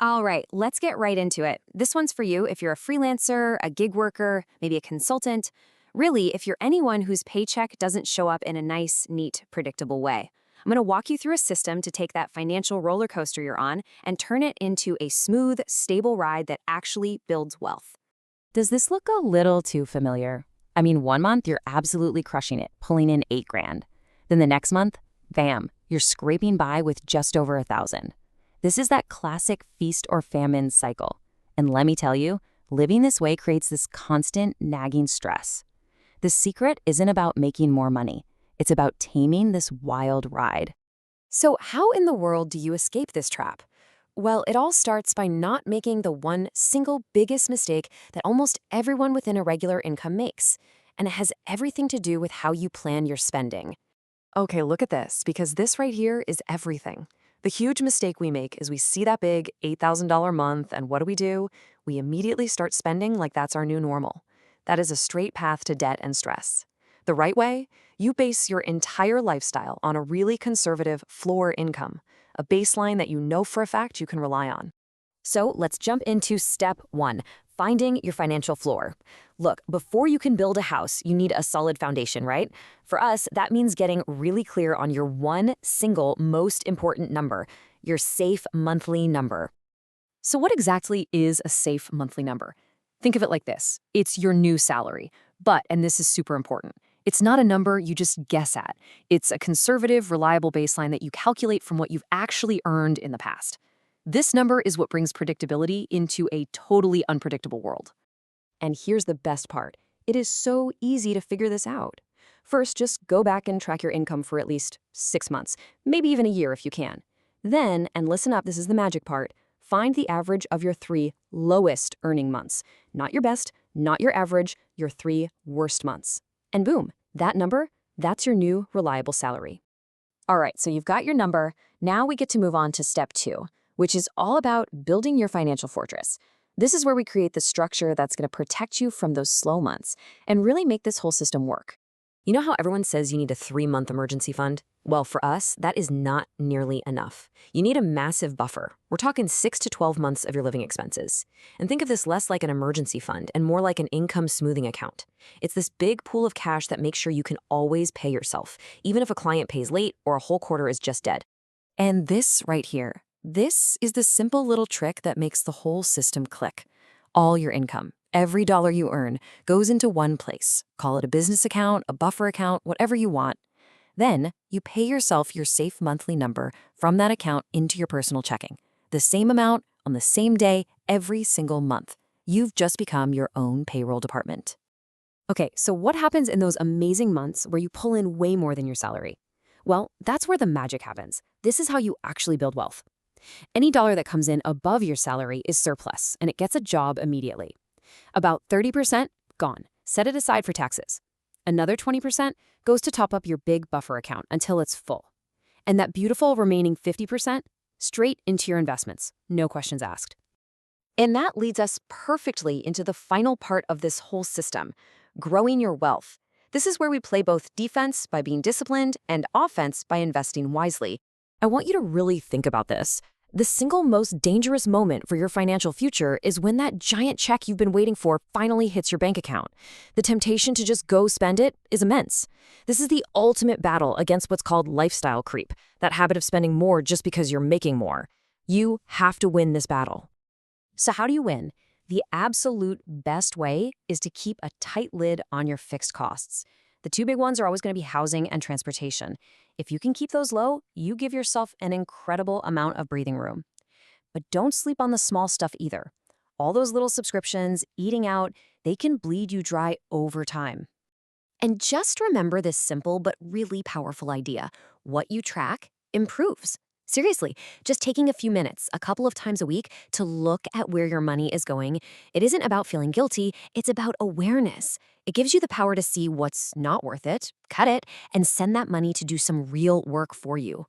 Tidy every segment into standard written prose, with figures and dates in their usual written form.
All right, let's get right into it. This one's for you if you're a freelancer, a gig worker, maybe a consultant. Really, if you're anyone whose paycheck doesn't show up in a nice, neat, predictable way. I'm going to walk you through a system to take that financial roller coaster you're on and turn it into a smooth, stable ride that actually builds wealth. Does this look a little too familiar? I mean, one month you're absolutely crushing it, pulling in 8 grand. Then the next month, bam, you're scraping by with just over 1,000. This is that classic feast or famine cycle. And let me tell you, living this way creates this constant nagging stress. The secret isn't about making more money. It's about taming this wild ride. So how in the world do you escape this trap? Well, it all starts by not making the one single biggest mistake that almost everyone with an irregular income makes. And it has everything to do with how you plan your spending. Okay, look at this, because this right here is everything. The huge mistake we make is we see that big $8,000 month, and what do? We immediately start spending like that's our new normal. That is a straight path to debt and stress. The right way? You base your entire lifestyle on a really conservative floor income, a baseline that you know for a fact you can rely on. So let's jump into step 1, finding your financial floor. Look, before you can build a house, you need a solid foundation, right? For us, that means getting really clear on your one single most important number, your safe monthly number. So what exactly is a safe monthly number? Think of it like this. It's your new salary. But, and this is super important, it's not a number you just guess at. It's a conservative, reliable baseline that you calculate from what you've actually earned in the past. This number is what brings predictability into a totally unpredictable world. And here's the best part. It is so easy to figure this out. First, just go back and track your income for at least 6 months, maybe even a year if you can. Then, and listen up, this is the magic part, find the average of your 3 lowest earning months. Not your best, not your average, your 3 worst months. And boom, that number, that's your new reliable salary. All right, so you've got your number. Now we get to move on to step 2, which is all about building your financial fortress. This is where we create the structure that's going to protect you from those slow months and really make this whole system work. You know how everyone says you need a 3-month emergency fund? Well, for us, that is not nearly enough. You need a massive buffer. We're talking 6 to 12 months of your living expenses. And think of this less like an emergency fund and more like an income smoothing account. It's this big pool of cash that makes sure you can always pay yourself, even if a client pays late or a whole quarter is just dead. And this right here, this is the simple little trick that makes the whole system click. All your income, every dollar you earn, goes into one place. Call it a business account, a buffer account, whatever you want. Then you pay yourself your safe monthly number from that account into your personal checking. The same amount on the same day every single month. You've just become your own payroll department. Okay, so what happens in those amazing months where you pull in way more than your salary? Well, that's where the magic happens. This is how you actually build wealth. Any dollar that comes in above your salary is surplus, and it gets a job immediately. About 30%, gone. Set it aside for taxes. Another 20% goes to top up your big buffer account until it's full. And that beautiful remaining 50%, straight into your investments, no questions asked. And that leads us perfectly into the final part of this whole system, growing your wealth. This is where we play both defense by being disciplined and offense by investing wisely. I want you to really think about this. The single most dangerous moment for your financial future is when that giant check you've been waiting for finally hits your bank account. The temptation to just go spend it is immense. This is the ultimate battle against what's called lifestyle creep, that habit of spending more just because you're making more. You have to win this battle. So how do you win? The absolute best way is to keep a tight lid on your fixed costs. The 2 big ones are always going to be housing and transportation. If you can keep those low, you give yourself an incredible amount of breathing room. But don't sleep on the small stuff either. All those little subscriptions, eating out, they can bleed you dry over time. And just remember this simple but really powerful idea. What you track improves. Seriously, just taking a few minutes, a couple of times a week, to look at where your money is going, it isn't about feeling guilty, it's about awareness. It gives you the power to see what's not worth it, cut it, and send that money to do some real work for you.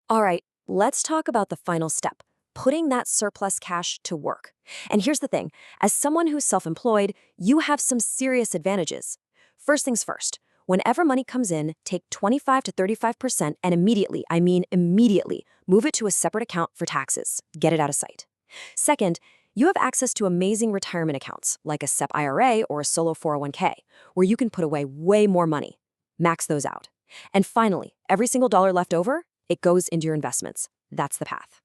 All right, let's talk about the final step, putting that surplus cash to work. And here's the thing, as someone who's self-employed, you have some serious advantages. First things first. Whenever money comes in, take 25 to 35% and immediately, I mean immediately, move it to a separate account for taxes. Get it out of sight. Second, you have access to amazing retirement accounts like a SEP IRA or a solo 401k, where you can put away way more money. Max those out. And finally, every single dollar left over, it goes into your investments. That's the path.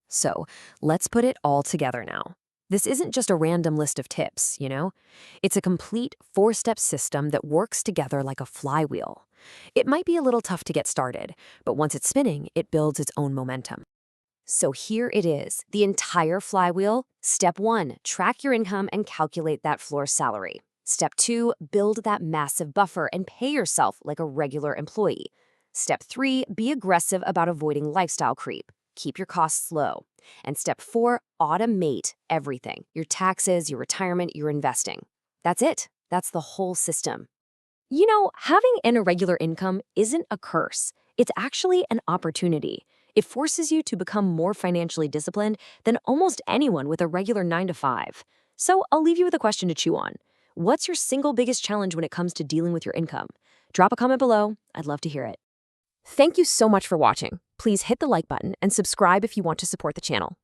So let's put it all together now. This isn't just a random list of tips, you know? It's a complete 4-step system that works together like a flywheel. It might be a little tough to get started, but once it's spinning, it builds its own momentum. So here it is, the entire flywheel. Step 1, track your income and calculate that floor salary. Step 2, build that massive buffer and pay yourself like a regular employee. Step 3, be aggressive about avoiding lifestyle creep. Keep your costs low. And step 4, automate everything. Your taxes, your retirement, your investing. That's it. That's the whole system. You know, having an irregular income isn't a curse. It's actually an opportunity. It forces you to become more financially disciplined than almost anyone with a regular 9 to 5. So I'll leave you with a question to chew on. What's your single biggest challenge when it comes to dealing with your income? Drop a comment below. I'd love to hear it. Thank you so much for watching. Please hit the like button and subscribe if you want to support the channel.